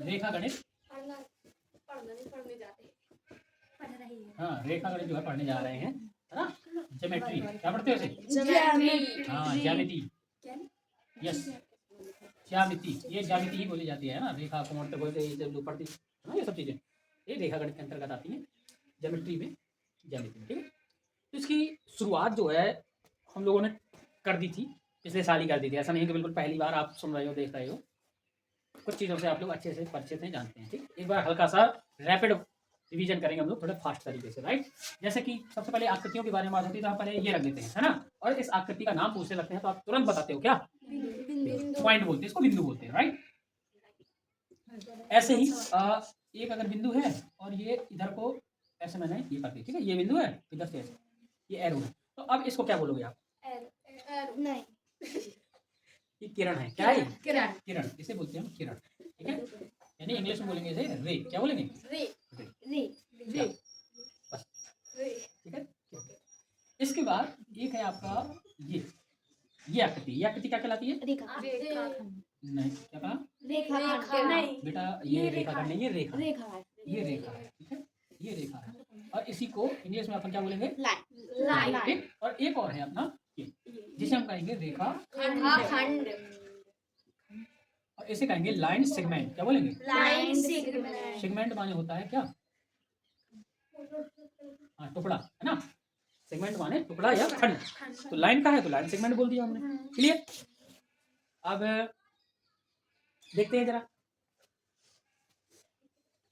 रेखा गणित हाँ, रेखा गणित जो है पढ़ने जा रहे हैं, है ना। ज्योमेट्री क्या पढ़ते हो इसे? हाँ, ज्यामिति। यस, ज्यामिति, ये ज्यामिति ही बोली जाती है ना। रेखा कोण त्रिभुज ये सब जो पढ़ती है ना, ये सब चीजें ये रेखा गणित के अंतर्गत आती हैं, ज्योमेट्री में, ज्यामिति में, ठीक है। तो इसकी शुरुआत जो है हम लोगों ने कर दी थी, पिछले साल ही कर दी थी। ऐसा नहीं कि बिल्कुल पहली बार आप सुन रहे हो, देख रहे हो। कुछ चीज़ों से आप लोग अच्छे से परिचित हैं, जानते हैं, ठीक। एक बार हल्का सा रैपिड रिवीजन करेंगे हम लोग, थोड़े फास्ट तरीके से, राइट। जैसे कि सबसे पहले आकृतियों के बारे में बात होती है, तो हम पहले ये रख देते हैं, है ना। और इस आकृति का नाम पूछने लगते हैं तो आप तुरंत बताते हो क्या? पॉइंट बोलते हैं इसको, बिंदु बोलते हैं, राइट। ऐसे ही एक अगर बिंदु है और ये इधर को ऐसे मैंने ये कर दिया, ठीक है। ये बिंदु है, इधर से ऐसे ये एरो है, तो अब इसको क्या बोलोगे आप? नहीं, ये किरण है, क्या है? किरण, किरण इसे बोलते हैं हम, किरण, ठीक है। यानी इंग्लिश में बोलेंगे इसे रे, क्या बोलेंगे? रे, रे, बस, ठीक है। इसके बाद एक है आपका ये आकृति, ये आकृति क्या कहलाती है? रेखाखंड। नहीं, क्या कहा? रेखाखंड नहीं बेटा, ये रेखाखंड नहीं, ये रेखा, रेखा ये रेखा है, ठीक है। ये रेखा है और इसी को इंग्लिश में अपन क्या बोलेंगे? लाइन। ठीक। और एक और है अपना ये, जिसे हम कहेंगे रेखा खंड। और इसे कहेंगे लाइन सेगमेंट, क्या बोलेंगे? Line segment. सेगमेंट माने होता है क्या? हाँ, टुकड़ा, है ना। सेगमेंट माने टुकड़ा या खंड। तो लाइन का है तो लाइन सेगमेंट बोल दिया हमने, क्लियर। अब देखते हैं जरा,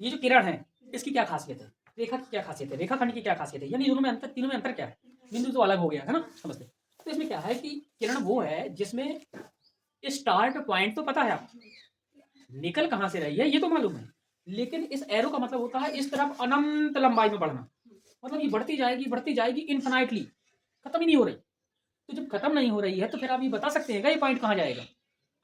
ये जो किरण है इसकी क्या खासियत है, रेखा की क्या खासियत है, रेखाखंड की क्या खासियत है, यानी दोनों में अंतर, तीनों में अंतर क्या है? बिंदु तो अलग हो गया है ना, समझते। तो इसमें क्या है कि किरण वो है जिसमें स्टार्ट पॉइंट तो पता है आपको, निकल कहाँ से रही है ये तो मालूम है, लेकिन इस एरो का मतलब होता है इस तरफ अनंत लंबाई में बढ़ना, मतलब ये बढ़ती जाएगी इन्फिनाइटली, खत्म ही नहीं हो रही। तो जब खत्म नहीं हो रही है तो फिर आप ये बता सकते हैं क्या ये पॉइंट कहाँ जाएगा?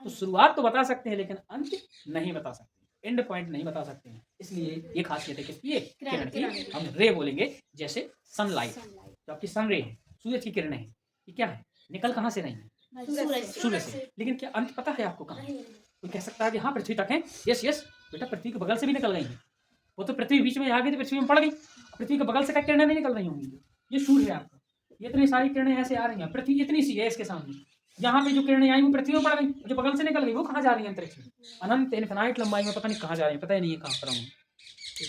तो शुरुआत तो बता सकते हैं लेकिन अंत नहीं बता सकते, एंड पॉइंट नहीं बता सकते हैं। इसलिए ये खासियत है किसकी? ये किरण की। हम रे बोलेंगे, जैसे सनलाइट, जो आपकी सन रे है, सूरज की किरणें हैं, ये क्या है? निकल कहाँ से रही है? सूरज से। लेकिन क्या अंत पता है आपको कहाँ? कोई कह सकता है कि हाँ पृथ्वी तक है, यस यस बेटा, पृथ्वी के बगल से भी निकल गई है, वो तो पृथ्वी बीच में आ गई तो पृथ्वी में पड़ गई, पृथ्वी के बगल से क्या किरणें नहीं निकल रही होंगी? ये सूर्य है आपका, ये इतनी सारी किरणें ऐसे आ रही हैं, पृथ्वी इतनी सी है इसके सामने, यहाँ पे जो किरणें आई वो पृथ्वी में पड़ गई, जो बगल से निकल गई वो कहाँ जा रही है? अंतरिक्ष में, अनंत इनफिनाइट लंबाई में, पता नहीं कहाँ जा रही है, पता ही नहीं है कहाँ पर हम।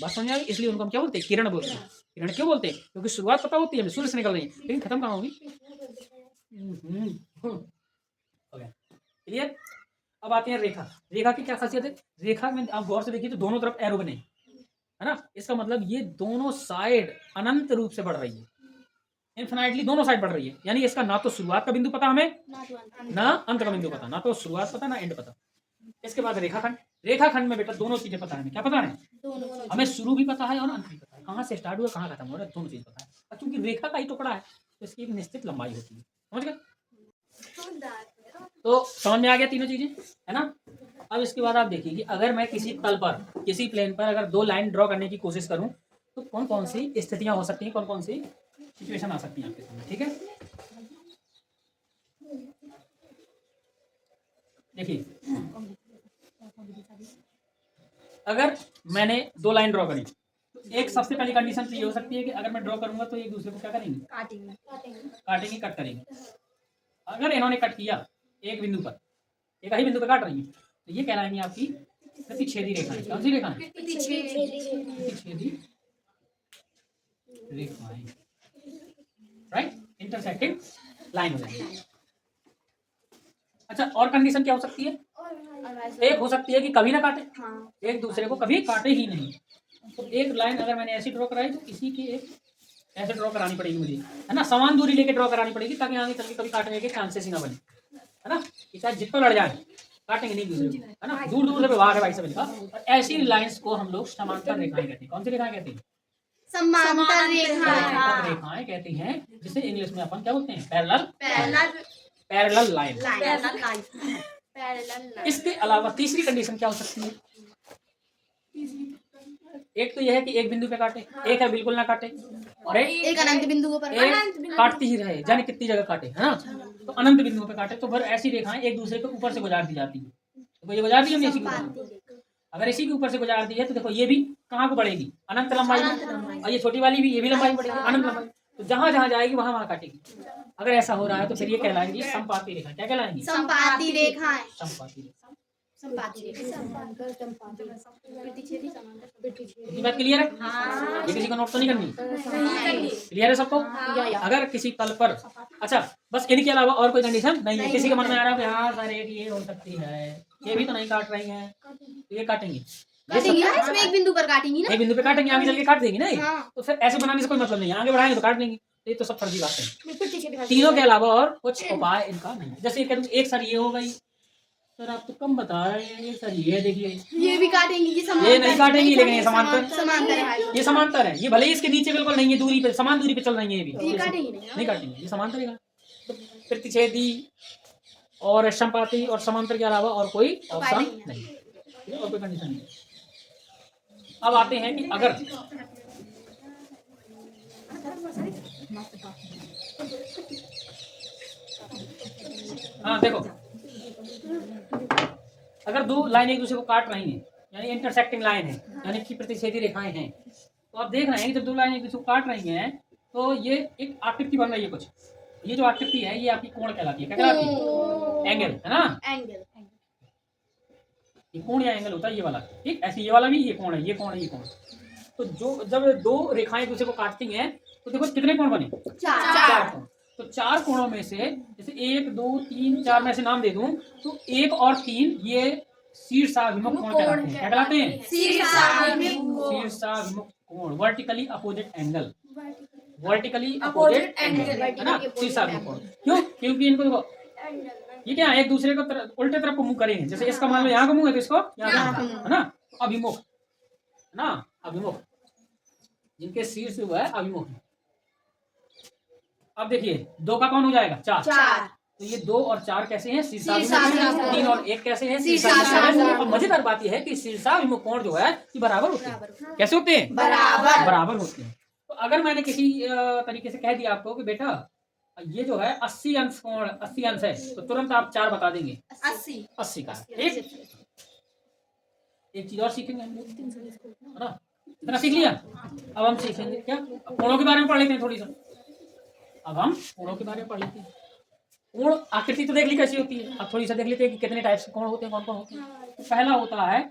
बात समझ आ गई? इसलिए उनको हम क्या बोलते हैं? किरण बोलते हैं। किरण क्यों बोलते हैं? क्योंकि शुरुआत पता होती है सूर्य से निकल रही है, लेकिन खत्म कहाँ होगी? क्लियर। अब आते हैं रेखा। रेखा की क्या खासियत है? रेखा में आप गौर से देखिए तो दोनों तरफ एरो बने, है ना। इसका मतलब ये दोनों साइड अनंत रूप से बढ़ रही है, इन्फिनाइटली दोनों साइड बढ़ रही है, यानी इसका ना तो शुरुआत का बिंदु पता हमें, ना अंत का बिंदु पता, ना तो शुरुआत पता ना एंड पता। इसके बाद रेखाखंड। रेखाखंड में बेटा दोनों चीजें पता है, क्या पता है? हमें शुरू भी पता है और अंत भी पता है, कहाँ से स्टार्ट हुआ कहाँ खत्म हो रहा है, दोनों चीज पता है। और क्योंकि रेखा का ही टुकड़ा है तो इसकी एक निश्चित लंबाई होती है, समझ गए? तो समझ में आ गया तीनों चीजें, है ना। अब इसके बाद आप देखिए कि अगर मैं किसी तल पर, किसी प्लेन पर अगर दो लाइन ड्रॉ करने की कोशिश करूं तो कौन कौन सी स्थितियां हो सकती हैं, कौन कौन सी सिचुएशन आ सकती हैं आपके सामने, ठीक है। देखिए, अगर मैंने दो लाइन ड्रॉ करी तो एक सबसे पहली कंडीशन तो ये हो सकती है कि अगर मैं ड्रॉ करूंगा तो एक दूसरे को क्या करेंगे? काटेंगे, कट करेंगे। अगर इन्होंने कट किया एक बिंदु पर, एक ही बिंदु पर काट रही है, तो ये कहलाएंगी आपकी प्रतिच्छेदी रेखाएं। कौन सी रेखाएं? प्रतिच्छेदी रेखाएं, राइट, इंटरसेक्टिंग लाइन हो जाएगी। अच्छा, और कंडीशन क्या हो सकती है? एक हो सकती है कि कभी ना काटे, एक दूसरे को कभी काटे ही नहीं। तो एक लाइन अगर मैंने ऐसी ड्रॉ कराई तो इसी की एक ऐसे ड्रॉ करानी पड़ेगी मुझे, है ना, समान दूरी लेके ड्रॉ करानी पड़ेगी ताकि आगे चल के कभी काटने के चांसेस ही ना बने, है ना। कि चाहे जितना लड़ जाए काटेंगे नहीं दूसरे को, है ना। दूर दूर से व्यवहार है भाई सब इनका। और ऐसी लाइंस को हम लोग समांतर रेखाएं कहते हैं। कौन सी रेखाएं कहते हैं? समांतर रेखाएं कहती हैं, जिसे इंग्लिश में अपन क्या बोलते हैं? Parallel line. इसके अलावा तीसरी कंडीशन क्या हो सकती है? एक तो यह है कि एक बिंदु पे काटे, एक है बिल्कुल ना काटे, और एक अनंत बिंदु पर काटती ही रहे, जाने कितनी जगह काटे, है ना। तो अनंत बिंदुओं पे काटे तो फिर ऐसी रेखाएं एक दूसरे के ऊपर से गुजार दी जाती है। तो ये गुजार दी हमने इसी को, अगर इसी के ऊपर से गुजार दी है तो देखो ये भी कहाँ को बढ़ेगी, अनंत लंबाई में, और ये छोटी वाली भी, ये भी लंबाई बढ़ेगी, अनंत लंबाई। तो जहां जहां जाएगी वहां वहां काटेगी। अगर ऐसा हो रहा है तो फिर ये कहलाएंगी संपाती रेखा। क्या कहलाएंगी? संपाती रेखाएं। संपाती रेखा। संपाती रेखा। ये बात क्लियर है? ये किसी को नोट तो नहीं करनी? क्लियर है सबको? अगर किसी तल पर, अच्छा बस इनके अलावा और कोई कंडीशन नहीं है? किसी के मन में आ रहा है कि हाँ सर एक ये हो सकती है, ये भी तो नहीं काट रही है, तो ये काटेंगे, काटेंगी ना, इसमें एक बिंदु पर काटेंगी ना, एक बिंदु पे काटेंगे, आगे चल के काट देंगे ना ये। हाँ। तो फिर ऐसे बनाने से कोई मतलब नहीं है, आगे बढ़ाएंगे तो काट लेंगे। ये तो सब फर्जी बात है। तीनों के अलावा और कुछ उपाय इनका नहीं है। जैसे कहते एक सर ये हो गई, सर आप तो कम बता रहे हैं, ये सर ये देखिए, ये भी काटेंगी, ये नहीं काटेंगी, लेकिन ये समांतर, समांतर है, ये समांतर है। ये भले ही इसके नीचे बिल्कुल नहीं है, दूरी पे, समान दूरी पे चल रही है, ये भी ये काटेंगी नहीं काटेंगे, ये समांतर है। तो प्रतिच्छेदी और संपाती और समांतर के अलावा और कोई ऑप्शन नहीं, और कोई कंडीशन नहीं। अब आते हैं कि अगर हाँ देखो, अगर दो लाइन एक दूसरे को काट रही हैं, यानी इंटरसेक्टिंग लाइन है, यानी कि प्रतिच्छेदी रेखाएं हैं, तो आप देख रहे हैं कि जब दो लाइन एक दूसरे को काट रही हैं तो ये एक आकृति बन रही है कुछ। ये जो आकृति है ये आपकी कोण कहलाती है। क्या कहलाती है? एंगल, है ना? एंगल। ये कोण या एंगल होता है ये वाला, ठीक। ऐसे ये वाला भी, ये कोण है, ये कोण है, ये कोण। तो जो जब दो रेखाएं एक दूसरे को काटती हैं तो देखो कितने कोण बने? चार कोण। तो चार कोणों में से जैसे 1 2 3 4 में से नाम दे दूं तो 1 और 3 ये शीर्षाभिमुख कोण कहलाते हैं। क्या कहलाते हैं? शीर्षाभिमुख कोण, vertically opposite angle, vertically opposite angle, है ना? शीर्षाभिमुख कोण। क्यों? क्योंकि इनको देखो ये क्या है, एक दूसरे को उल्टे तरफ को मुंह करेंगे। जैसे इसका मान लो यहाँ का मुंह है तो इसको यहाँ का, है ना? अभिमुख, है ना? अभिमुख, जिनके शीर्ष हुआ है अभिमुख। अब देखिए 2 का कौन हो जाएगा? 4। तो ये 2 और 4 कैसे हैं? शीर्षाभिमुख। 3 और 1 कैसे हैं? शीर्षाभिमुख। अब मजेदार बात यह है कि शीर्षाभिमुख कोण जो है ये बराबर होते हैं। कैसे होते हैं? बराबर होते हैं। तो अगर मैंने किसी तरीके से कह दिया आपको कि बेटा ये जो है 80 अंश कोण, 80 अंश है, तो तुरंत आप 4 बता देंगे। 80 का, ठीक। एक चीज और सीखेंगे हम लोग, है ना? इतना सीख लिया। अब हम सीखेंगे क्या? कोणों के बारे में पढ़ लेते हैं थोड़ी सा। अब हम कोणों के बारे में पढ़ लेते हैं। कोण आकृति तो देख ली कैसी होती है, अब थोड़ी सा देख लेते हैं कि कितने टाइप के कोण होते हैं, कौन कौन होते हैं। तो पहला होता है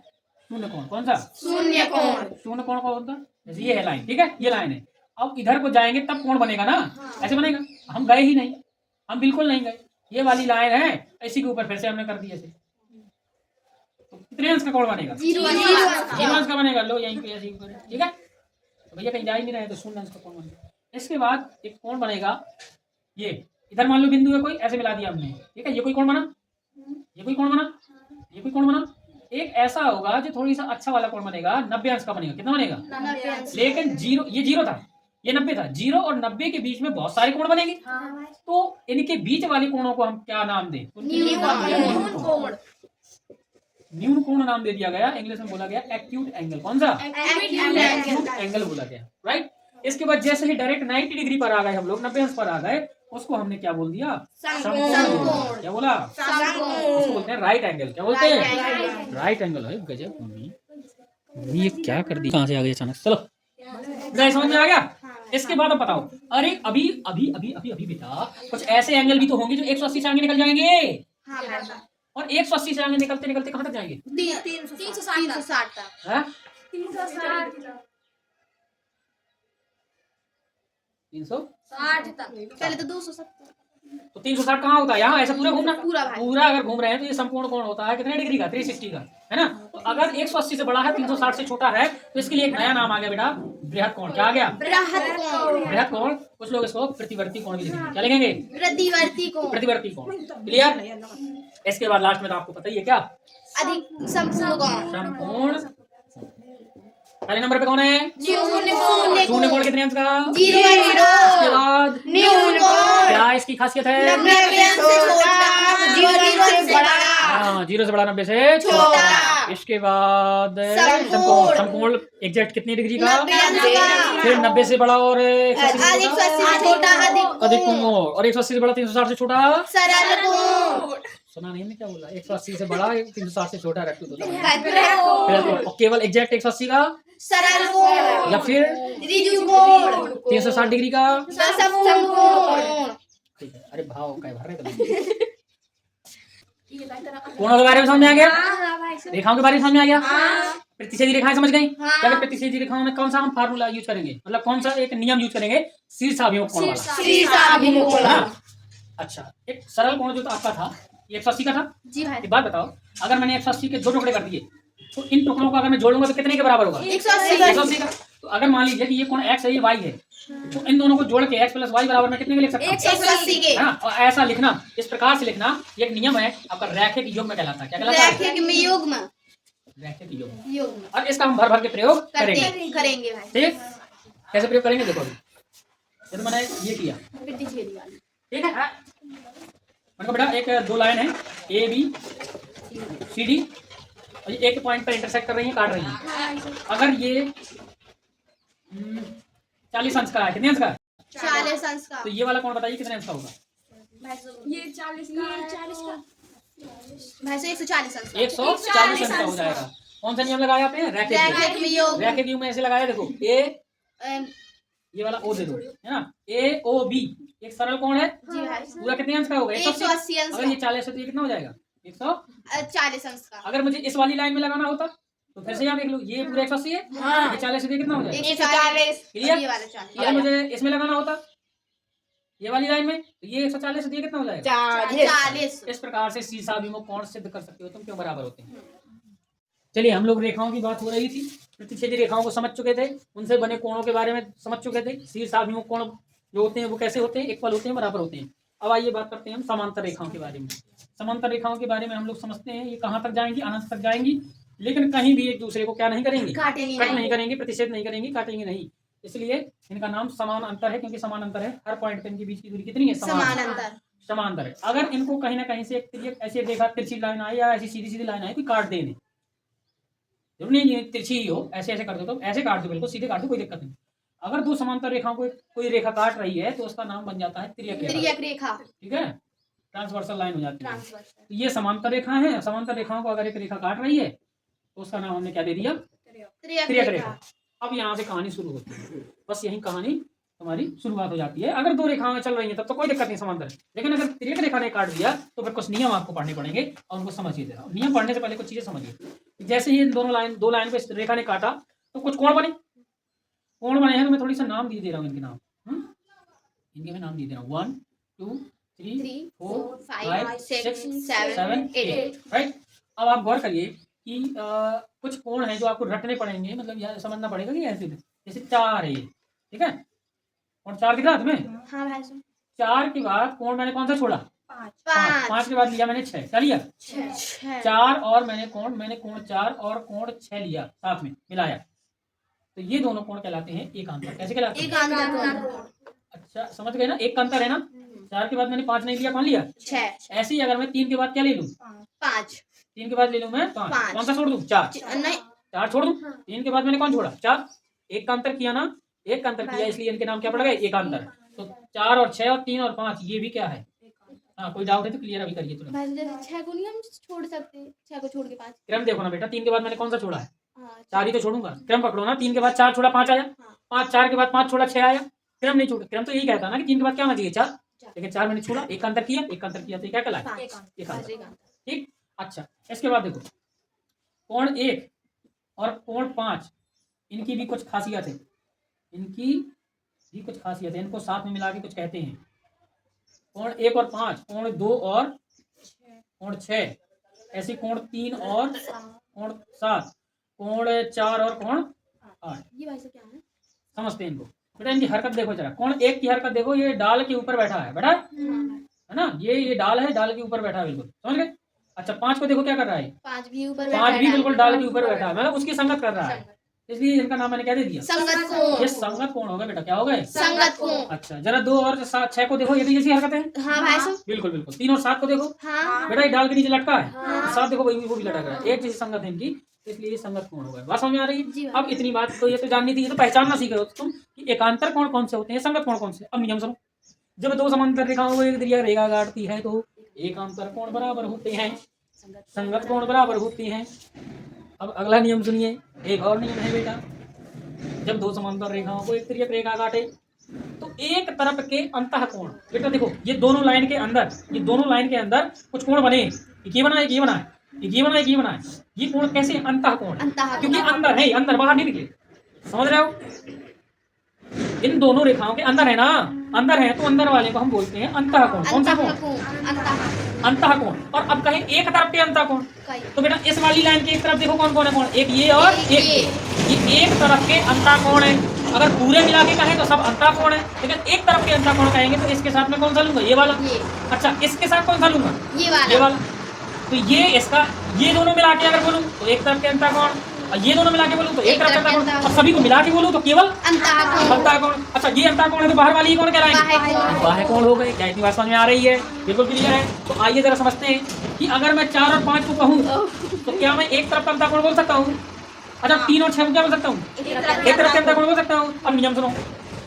शून्य कोण। कौन सा? शून्य कोण। शून्य कोण कौन होता है? जैसे ये है लाइन, ठीक है, ये लाइन है। अब इधर को जाएंगे तब कोण बनेगा ना, ऐसे बनेगा। हम गए ही नहीं, हम बिल्कुल नहीं गए, ये वाली लाइन है, इसी के ऊपर फिर से हमने कर दिया ऐसे, तो कितने अंश का कोण बनेगा? 0 अंश का बनेगा। लो यहीं पे ऐसे ऊपर, ठीक है। तो भैया कहीं जा ही नहीं रहे तो शून्य अंश का कोण बनेगा। इसके बाद एक कोण बनेगा, ये इधर मान लो बिंदु है कोई, ऐसे मिला दिया हमने, ठीक है। ये कोई कोण बना, ये कोई कोण बना, ये कोई कोण बना। एक ऐसा होगा जो थोड़ी सा अच्छा वाला कोण बनेगा, 90 अंश का बनेगा। कितना बनेगा? 90 अंश। लेकिन 0, ये 0 था, ये 90 था। 0 और 90 के बीच में बहुत सारे कोण बनेंगे। तो इनके बीच वाले कोणों को हम क्या नाम दें? न्यून कोण नाम दे दिया गया। इंग्लिश में बोला गया एक्यूट एंगल। कौन सा? एक्यूट एंगल बोला गया, राइट। इसके बाद जैसे ही डायरेक्ट 90 डिग्री पर आ गए हम लोग, 90 अंश पर आ गए, उसको हमने क्या बोल दिया? समकोण। क्या बोला? उसको बोलते हैं राइट एंगल। क्या बोलते हैं? राइट एंगल है। गजब मम्मी, ये क्या कर दी, कहाँ से आ गई अचानक? चलो गाइस, समझ में आ गया? इसके बाद अब बताओ, अरे अभी अभी अभी अभी अभी बेटा कुछ ऐसे एंगल भी तो होंगे जो 180 से आगे निकल जाएंगे, और 180 से आगे निकलते निकलते कहाँ तक जाएंगे? 360 तक। है 360 तक। पहले तो 270। तो 360 कहाँ होता है? यहाँ ऐसा पूरा घूमना, पूरा अगर घूम रहे हैं तो ये संपूर्ण कोण होता है कितने डिग्री का? 360 का, है ना? तो अगर 180 से बड़ा है, 360 से छोटा है, तो इसके लिए एक नया नाम आ गया बेटा, बृहद कोण। क्या आ गया? बृहद कोण। कुछ लोग इसको प्रतिवर्ती कोण भी लिखेंगे। क्या लिखेंगे? प्रतिवर्ती कोण। क्लियर? इसके बाद लास्ट में तो आपको पता ही है क्या? अधिक संपूर्ण कोण। संपूर्ण। पहले नंबर पे कौन है? शून्य कोण कितने अंश का? 0। इसके बाद न्यून कोण। क्या इसकी खासियत है? 90 से छोटा, 0 से बड़ा। हाँ, 0 से बड़ा, 90 से छोटा। इसके बाद संपूर्ण। संपूर्ण एग्जैक्ट कितनी डिग्री का? 90 अंश का। फिर 90 से बड़ा और 180 अधिक से छोटा, अधिक कोण, और 180 से बड़ा 360 से छोटा सरल कोण। सुना नहीं, मैं क्या बोला? 180 से बड़ा 360 से छोटा रट्टू तो था। त्रिकोण, और केवल एग्जैक्ट 180 का सरल कोण, या फिर ऋजु कोण, 360 डिग्री का। समकोण। ठीक है, अरे भाव क्या भर रहे थे? कोणों के बारे में समझ में आ गया, रेखाओं के बारे में समझ में आ गया, प्रतिच्छेदी रेखाएं समझ गई। क्या प्रतिच्छेदी रेखाओं में कौन सा हम फार्मूला यूज करेंगे, मतलब कौन सा एक नियम यूज करेंगे? शीर्षाभिमुख कोण वाला। शीर्षाभिमुख कोण। हाँ। अच्छा, एक सरल कोण जो तो आपका था ये 180 का था। जी भाई। एक बात बताओ, अगर मैंने 180 के 2 टुकड़े कर दिए तो इन टुकड़ों को अगर मैं जोड़ूंगा तो कितने के बराबर होगा? 180 का। तो अगर मान लीजिए कि ये कोण x है ये y है, तो इन दोनों को जोड़ के x + y बराबर मैं कितने के लिख सकता हूँ? 180 के। है ना? और ऐसा लिखना, इस प्रकार से लिखना, ये एक नियम है आपका रैखिक युग्म कहलाता है। क्या कहलाता है? रैखिक में युग्म। रैखिक युग्म। युग्म और इसका हम भर भर के प्रयोग करेंगे। करेंगे भाई। ठीक, कैसे प्रयोग करेंगे देखो अभी। ये तो मैंने ये किया, प्रतिच्छेदी वाली। ठीक है। मैंने कहा बेटा एक 2 लाइन है ए बी सी डी, और ये एक पॉइंट पर इंटरसेक्ट कर रही है, काट रही है। अगर ये 40 अंश का है, कितने अंश का है? 40 अंश का। तो ये वाला कौन बताइए कितने अंश का होगा? ये 40 का। भाई 140 अंश का। 140 अंश का हो जाएगा। कौन सा नियम लगाया आपने? रैखिक में युग्म। रैखिक युग्म में ऐसे लगाया, देखो ए, अम, ये वाला ओ दे दो, है ना? ए ओ बी एक सरल कोण है, जी भाई। पूरा कितने अंश का होगा? 180 अंश अगर ये 40 है तो ये कितना हो जाएगा? 40 अंश का। अगर मुझे इस वाली लाइन में लगाना होता तो फिर से यहाँ देख लो, ये पूरा 180 है, हाँ। ये 40 है, कितना हो जाएगा? 140। क्लियर? ये वाला 40। अगर मुझे इसमें लगाना होता ये वाली लाइन में तो ये 140 है, कितना हो जाएगा? 40। इस प्रकार से शीर्षाभिमुख कोण सिद्ध कर सकते हो तुम, क्यों बराबर होते हैं। चलिए, हम लोग रेखाओं की बात हो रही थी, प्रतिच्छेदी रेखाओं को समझ चुके थे, उनसे बने कोणों के बारे में समझ चुके थे। शीर्षाभिमुख कोण जो होते हैं वो कैसे होते हैं? इक्वल होते हैं, बराबर होते हैं। अब आइए बात करते हैं हम समांतर रेखाओं के बारे में। समांतर रेखाओं के बारे में हम लोग समझते हैं ये कहाँ तक जाएंगी? अनंत तक जाएंगी, लेकिन कहीं भी एक दूसरे को क्या नहीं करेंगी? कट नहीं करेंगी, प्रतिच्छेद नहीं करेंगी, काटेंगे नहीं। इसलिए इनका नाम समान अंतर है, क्योंकि समान अंतर है। हर पॉइंट पे इनके बीच की दूरी कितनी है? समान अंतर। समान अंतर है। अगर इनको कहीं ना कहीं से एक ऐसी रेखा तिरछी लाइन आई या ऐसी सीधी सीधी लाइन आई, कोई काट दे, जरूर नहीं तिरछी ही हो, ऐसे ऐसे कर दो तो ऐसे काट दो, बिल्कुल सीधे काट दो, कोई दिक्कत नहीं। अगर 2 समांतर रेखाओं को कोई रेखा काट रही है तो उसका नाम बन जाता है तिर्यक रेखा। ठीक है, ट्रांसवर्सल लाइन हो जाती है। तो ये समांतर रेखा है। समांतर रेखाओं को अगर एक रेखा काट रही है तो उसका नाम हमने क्या दे दिया? तिर्यक रेखा। अब यहाँ से कहानी शुरू होती है, बस यही कहानी हमारी शुरुआत हो जाती है। अगर 2 रेखाएं चल रही हैं तब तो कोई दिक्कत नहीं समांतर, लेकिन अगर तिर्यक रेखा ने काट दिया तो फिर कुछ नियम आपको पढ़ने पड़ेंगे और उनको समझिए जरा। नियम पढ़ने से पहले कुछ चीजें समझिए। जैसे ही दो लाइन पे रेखा ने काटा तो कुछ कोण बने हैं। तो मैं थोड़ी सा नाम दे रहा हूँ इनके नाम, इनके मैं नाम दे रहा हूँ 1 2 3 4 5 6 7 8। राइट। अब आप गौर करिए कि कुछ कोण हैं जो आपको रटने पड़ेंगे, मतलब यह समझना पड़ेगा कि ऐसे जैसे 4 है ये, ठीक है? और 4 दिख रहा तुम्हें? हाँ भाई। 4 के बाद कोण मैंने कौन सा छोड़ा? 5 के बाद लिया मैंने 6। क्या लिया? 4 और मैंने कोण 4 और कोण 6 लिया, साथ में मिलाया, तो ये दोनों कोण कहलाते हैं एकांतर। कैसे कहलाते हैं? अच्छा, समझ गए ना? एक अंतर है ना। 4 के बाद मैंने 5 नहीं लिया, कौन लिया? 6। ऐसे ही अगर मैं 3 के बाद क्या ले लूं? 5। 3 के बाद ले लूं मैं 5। कौन सा छोड़ दूं? 4। नहीं, 4 छोड़ दूं। 3 के बाद मैंने कौन छोड़ा? 4। एक का अंतर किया ना, एक का अंतर किया, इसलिए इनके नाम क्या पड़ गए? एकांतर। तो 4 और 6 और 3 और 5 ये भी क्या है? हाँ, कोई डाउट है तो क्लियर अभी करिए तुरंत। 6 को नहीं हम छोड़ सकते, 6 को छोड़ के 5। क्रम देखो ना बेटा, 3 के बाद मैंने कौन सा छोड़ा है? 4 ही तो छोड़ूंगा। क्रम पकड़ो ना, 3 के बाद 4 छोड़ा 5 आया, 5 4 के बाद 5 छोड़ा 6 आया। क्रम नहीं छोड़ा, क्रम तो यही कहता ना कि 3 के बाद क्या होना चाहिए? 4। लेकिन 4 मैंने छोड़ा, एक अंतर किया, तो क्या कहलाया? एकांतर। ठीक। अच्छा, इसके बाद देखो कोण 1 और कोण 5, इनकी भी कुछ खासियत है, इनको साथ में मिला के कुछ कहते हैं। कोण 1 और 5, कोण 2 और कोण 6, ऐसे कोण 3 और कोण 7, कोण 4 और कोण 8। ये भाई क्या है? समझते हैं इनको बेटा। इनकी हरकत देखो जरा। कोण 1 की हरकत देखो, ये डाल के ऊपर बैठा है, बेटा है ना? ये डाल है, डाल के ऊपर बैठा है, बिल्कुल समझ गए? अच्छा, 5 को देखो क्या कर रहा है? 5 भी ऊपर 5 भी बिल्कुल डाल के ऊपर बैठा है, मतलब उसकी संगत कर रहा है, इसलिए इनका नाम मैंने क्या दे दिया? संगत कोण। ये संगत कोण होगा बेटा। क्या होगा? संगत कोण। अच्छा, जरा 2 और 6 को देखो, ये भी जैसी हरकत है। हाँ भाई साहब, बिल्कुल बिल्कुल। 3 और 7 को देखो। हाँ बेटा, ये डाल के नीचे लटका है। 7 देखो, वो भी लटक रहा है, एक जैसी संगत है इनकी, इसलिए ये संगत कोण होगा। बात समझ में आ रही है? अब इतनी बात तो ये तो जाननी थी, ये तो पहचानना सीख रहे हो तुम कि एकांतर कोण कौन से होते हैं, संगत कोण कौन से। अब नियम सुनो। जब 2 समांतर रेखाओं को एक तिर्यक रेखा काटती है तो एक अंतर कोण बराबर होते हैं, संगत कोण बराबर होती हैं। अब अगला नियम सुनिए, एक और नियम है बेटा, जब दो समांतर रेखाओं को एक तिर्यक रेखा काटे तो एक तरफ के अंतः कोण, बेटा देखो ये दोनों लाइन के अंदर, ये दोनों लाइन के अंदर कुछ कोण बने, एक ये बना है, एक ये बना है, एक ये बना है, एक ये बना है, ये कोण कैसे अंतः कोण, क्योंकि अंदर है, अंदर बाहर नहीं निकले, समझ रहे हो। इन दोनों रेखाओं के अंदर है ना, अंदर है तो अंदर वाले को हम बोलते हैं अंतः कोण। कौन सा कोण, अंतः कोण। और अब कहें एक तरफ के अंतः कोण, तो बेटा इस वाली लाइन की एक तरफ देखो कौन कौन है कोण, एक ये और एक ये एक तरफ के अंतः कोण है। अगर पूरे मिला के कहें तो सब अंतः कोण है, लेकिन एक तरफ के अंतः कोण कहेंगे तो इसके साथ में कौन सा लूंगा, ये वाला। अच्छा इसके साथ कौन सा लूंगा, ये वाला। तो ये इसका, ये दोनों मिला के अगर बोलूं तो एक तरफ के अंतः कोण, और ये दोनों मिला के बोलूं तो एक तरफ के अंतः कोण, और सभी को मिला के बोलूं तो केवल अंतः कोण। अच्छा ये अंतः कोण है तो बाहर वाली कौन कहलाएंगे, बाह्य कोण हो गए। क्या इतनी बात समझ में आ रही है, बिल्कुल क्लियर है। तो आइए जरा समझते हैं कि अगर मैं 4 और 5 को कहूँ तो क्या मैं एक तरफ का अंतः कोण बोल सकता हूँ। अच्छा 3 और 6 को क्या बोल सकता हूँ, एक तरफ के अंतः कोण बोल सकता हूँ। अब नियम सुनो,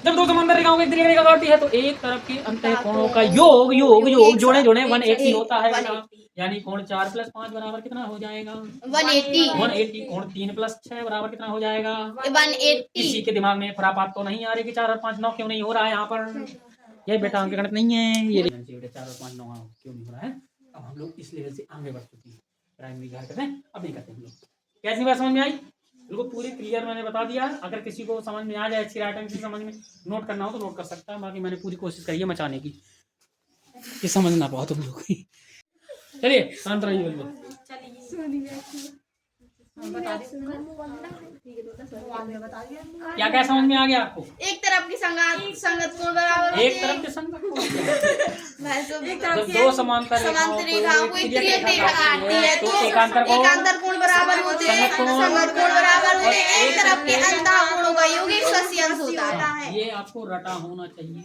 जब दो समांतर रेखाओं की एक तिर्यक रेखा काटती है तो एक तरफ के अंतः कोणों का योग योग योग जोड़े जोड़े 180 होता है बेटा। यानी कोण 4 + 5 बराबर कितना हो जाएगा, 180। कोण 3 + 6 बराबर कितना हो जाएगा, 180। किसी के दिमाग में खुरापात तो नहीं आ रही कि 4 और 5 9 क्यों नहीं हो रहा है यहाँ पर, ये बेटा अंक गणित नहीं है ये, 4 और 5 9 क्यों नहीं हो रहा है। अब हम लोग इस लेवल से आगे बढ़ चुके हैं, प्राइमरी क्या करते हैं अब नहीं करते हम लोग। कैसी बात समझ में आई, बिल्कुल पूरी क्लियर मैंने बता दिया। अगर किसी को समझ में आ जाए, अच्छी राइटिंग से समझ में नोट करना हो तो नोट कर सकता है, बाकी मैंने पूरी कोशिश करी है मचाने की कि समझ ना पाओ तुम लोग। चलिए शांत रहिए बिल्कुल। क्या क्या समझ में आ गया आपको, एक तरफ की संगत कोण बराबर एक तरफ के संगत जब दो समांतर रेखाओं को एक तिर्यक रेखा काटती है तो तो एकांतर कोण बराबर होते हैं, संगत कोण बराबर होते हैं। एक तरफ के अंतः कोणों का योग 180 अंश होता है। ये आपको रटा होना चाहिए।